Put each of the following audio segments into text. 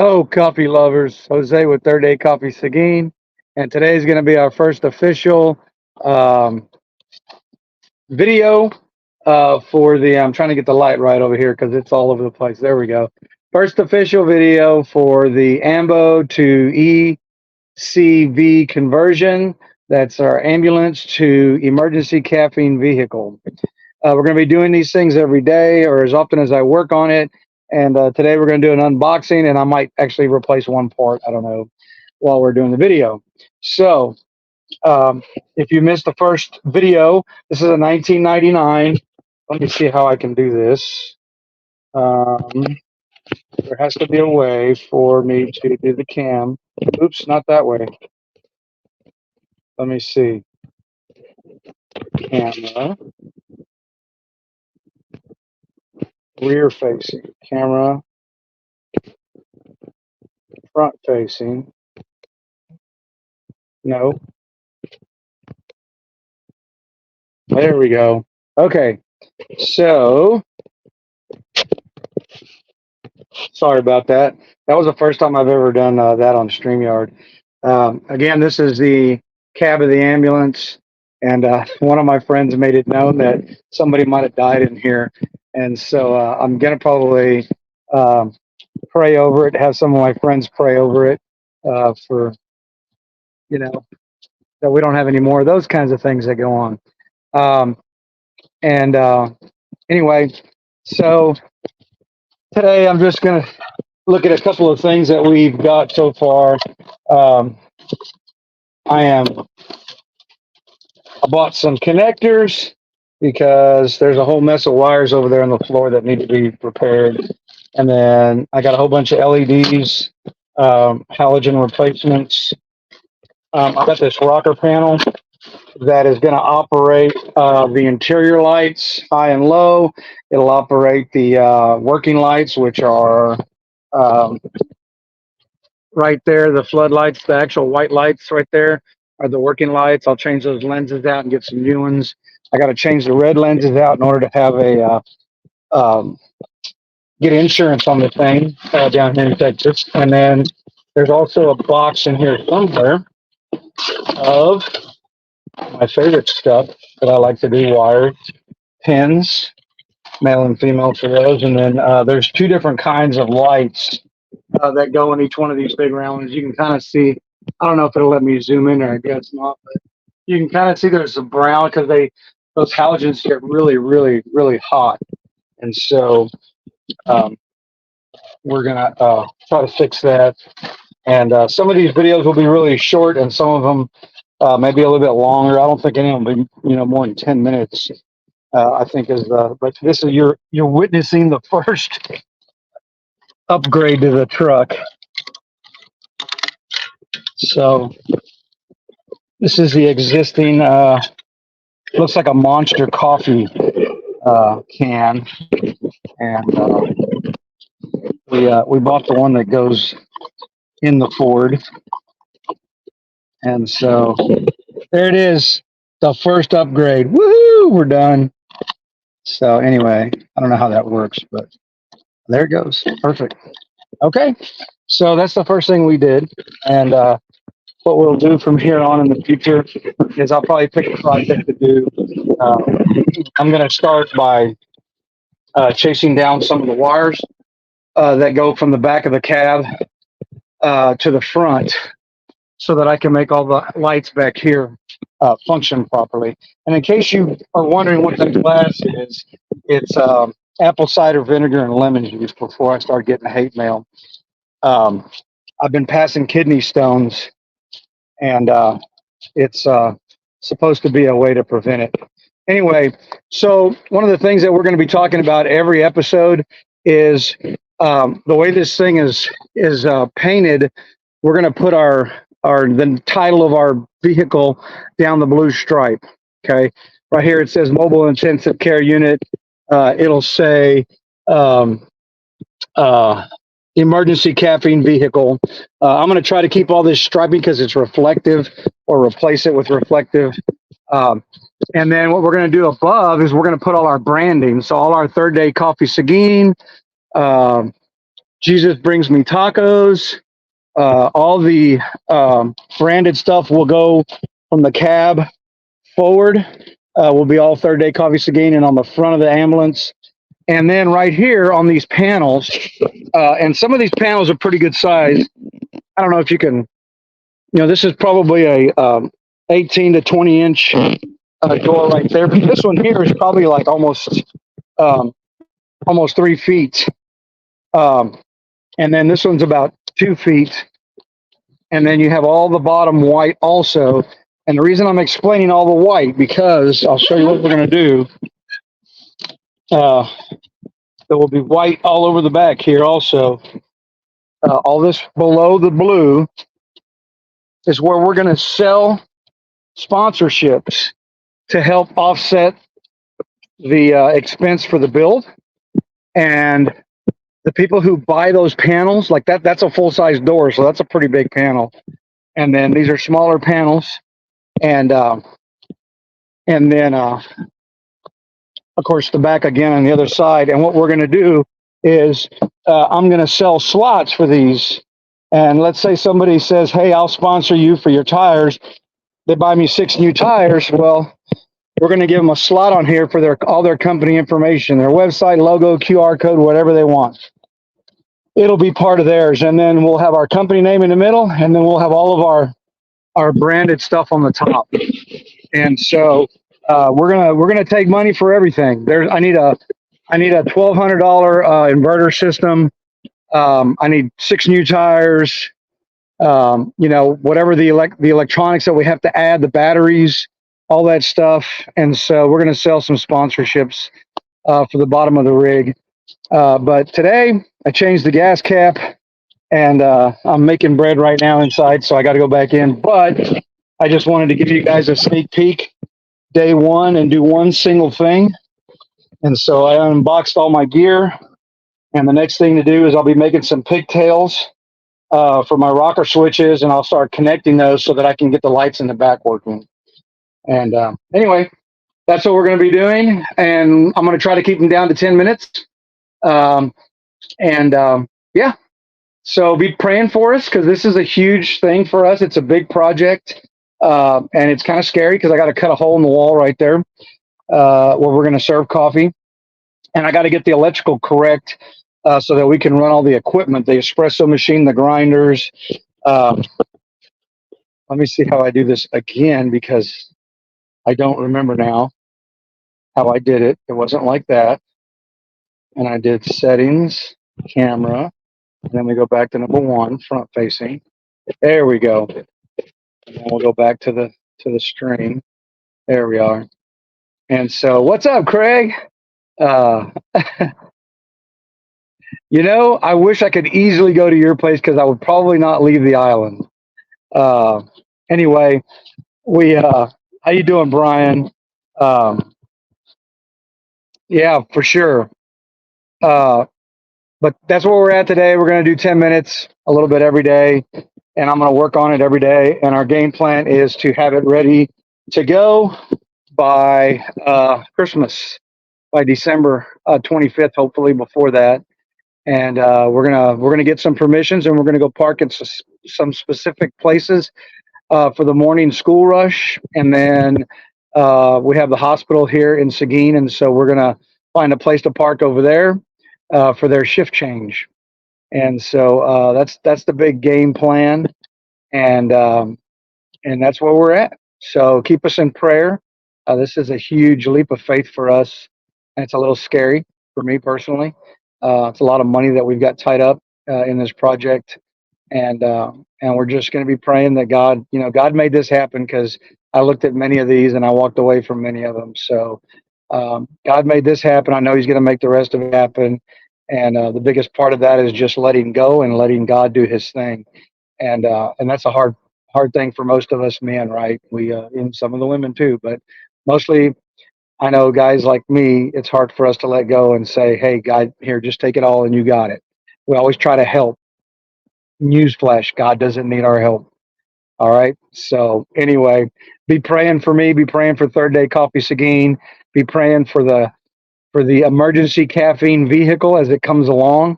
Oh, coffee lovers, Jose with Third Day Coffee Seguin, and today is going to be our first official um, video for the. I'm trying to get the light right over here because it's all over the place. There we go. First official video for the Ambo to ECV conversion. That's our ambulance to emergency caffeine vehicle. We're going to be doing these things every day or as often as I work on it. And today we're going to do an unboxing, and I might actually replace one part. I don't know while we're doing the video. So if you missed the first video, this is a 1999. Let me see how I can do this. There has to be a way for me to do the cam. Oops, not that way. Let me see. Camera, rear facing. Camera, front facing. No. There we go. Okay. So, sorry about that. That was the first time I've ever done that on StreamYard. Again, this is the cab of the ambulance, and one of my friends made it known that somebody might have died in here, and so I'm gonna probably um, pray over it. Have some of my friends pray over it for you know that we don't have any more of those kinds of things that go on. Um, and anyway, so today I'm just gonna look at a couple of things that we've got so far. Um, I bought some connectors because there's a whole mess of wires over there on the floor that need to be repaired. And then I got a whole bunch of LEDs, halogen replacements. I got this rocker panel that is going to operate the interior lights, high and low. It'll operate the working lights, which are um, right there, the floodlights, the actual white lights right there are the working lights. I'll change those lenses out and get some new ones. I got to change the red lenses out in order to have get insurance on the thing down here in Texas. And then there's also a box in here somewhere of my favorite stuff that I like to do: wires, pins, male and female for those. And then there's two different kinds of lights that go in each one of these big round ones. You can kind of see. I don't know if it'll let me zoom in there. I guess not, but you can kind of see there's a brown because those halogens get really, really, really hot, and so um, we're gonna try to fix that. And some of these videos will be really short, and some of them maybe a little bit longer. I don't think any of them will be more than 10 minutes. I think is but this is you're witnessing the first upgrade to the truck. So this is the existing, looks like a Monster coffee can, and we bought the one that goes in the Ford, and so there it is, the first upgrade. Woohoo! We're done. So anyway, I don't know how that works, but there it goes. Perfect. Okay, so that's the first thing we did, and what we'll do from here on in the future is I'll probably pick a project to do. I'm going to start by chasing down some of the wires that go from the back of the cab to the front so that I can make all the lights back here function properly. And in case you are wondering what that glass is, it's apple cider vinegar and lemon juice before I start getting hate mail. I've been passing kidney stones, and it's supposed to be a way to prevent it. Anyway, so one of the things that we're going to be talking about every episode is the way this thing is painted. We're going to put the title of our vehicle down the blue stripe. Okay, right here it says Mobile Intensive Care Unit. It'll say emergency caffeine vehicle. I'm going to try to keep all this striping because it's reflective, or replace it with reflective. And then what we're going to do above is we're going to put all our branding. So all our Third Day Coffee Seguin, Jesus Brings Me Tacos. All the branded stuff will go from the cab forward. Will be all Third Day Coffee Seguin, and on the front of the ambulance. And then right here on these panels, and some of these panels are pretty good size. I don't know if you can, this is probably a 18 to 20 inch door right there. But this one here is probably like um, almost 3 feet. And then this one's about 2 feet. And then you have all the bottom white also. And the reason I'm explaining all the white, because I'll show you what we're going to do. There will be white all over the back here also. All this below the blue is where we're going to sell sponsorships to help offset the expense for the build. And the people who buy those panels, like that's a full-size door, so that's a pretty big panel. And then these are smaller panels. And then, of course, the back again on the other side. And what we're going to do is I'm going to sell slots for these. And let's say somebody says, hey, I'll sponsor you for your tires. They buy me 6 new tires. Well, we're going to give them a slot on here for all their company information, their website, logo, QR code, whatever they want. It'll be part of theirs. And then we'll have our company name in the middle, and then we'll have all of our branded stuff on the top. And so we're gonna take money for everything. I need a $1,200 inverter system. I need 6 new tires. Whatever the electronics that we have to add, the batteries, all that stuff. And so we're gonna sell some sponsorships for the bottom of the rig. But today I changed the gas cap, and I'm making bread right now inside, so I got to go back in. But I just wanted to give you guys a sneak peek, day one, and do one single thing. And so I unboxed all my gear, and the next thing to do is I'll be making some pigtails for my rocker switches, and I'll start connecting those so that I can get the lights in the back working. And anyway, that's what we're going to be doing, and I'm going to try to keep them down to 10 minutes. Yeah. So be praying for us, because this is a huge thing for us. It's a big project, and it's kind of scary because I got to cut a hole in the wall right there where we're going to serve coffee. And I got to get the electrical correct so that we can run all the equipment, the espresso machine, the grinders. Let me see how I do this again, because I don't remember now how I did it. It wasn't like that. And I did settings, camera. And then we go back to number 1, front facing. There we go. And then we'll go back to the stream. There we are. And so, what's up, Craig? I wish I could easily go to your place, because I would probably not leave the island. Anyway, how you doing, Brian? Yeah, for sure. But that's where we're at today. We're going to do 10 minutes, a little bit every day, and I'm going to work on it every day. And our game plan is to have it ready to go by Christmas, by December 25th, hopefully before that. And we're gonna get some permissions, and we're gonna go park at some specific places for the morning school rush. And then we have the hospital here in Seguin, and so we're gonna find a place to park over there for their shift change. And so that's the big game plan, and that's where we're at. So keep us in prayer. This is a huge leap of faith for us, and it's a little scary for me personally. It's a lot of money that we've got tied up in this project, and we're just going to be praying that God made this happen, because I looked at many of these and I walked away from many of them. So God made this happen. I know He's going to make the rest of it happen. And the biggest part of that is just letting go and letting God do His thing. And that's a hard thing for most of us men, right? We and some of the women too, but mostly I know guys like me, it's hard for us to let go and say, hey, God, here, just take it all and you got it. We always try to help. Newsflash, God doesn't need our help. All right. So anyway, be praying for me, be praying for Third Day Coffee Seguin, be praying for the emergency caffeine vehicle as it comes along.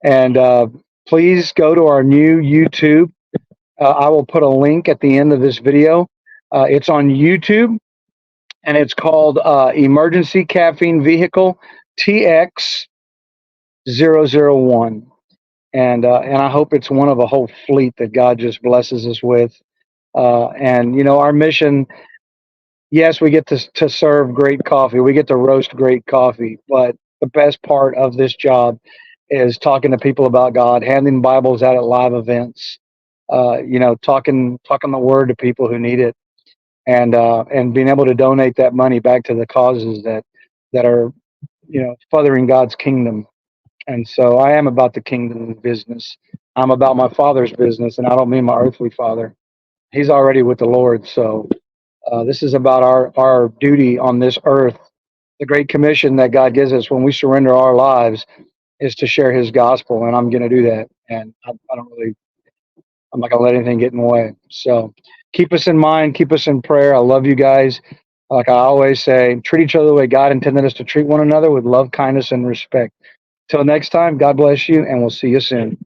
And please go to our new YouTube. I will put a link at the end of this video. It's on YouTube, and it's called Emergency Caffeine Vehicle TX001. And I hope it's one of a whole fleet that God just blesses us with. And you know, our mission, yes, we get to serve great coffee, we get to roast great coffee, but the best part of this job is talking to people about God, handing Bibles out at live events, you know, talking the word to people who need it, and being able to donate that money back to the causes that are, you know, furthering God's kingdom. And so I am about the kingdom business. I'm about my Father's business, and I don't mean my earthly father. He's already with the Lord. So this is about our duty on this earth. The great commission that God gives us when we surrender our lives is to share His gospel, and I'm going to do that. And I don't really, I'm not going to let anything get in the way. So keep us in mind, keep us in prayer. I love you guys. Like I always say, treat each other the way God intended us to treat one another, with love, kindness, and respect. Till next time, God bless you, and we'll see you soon.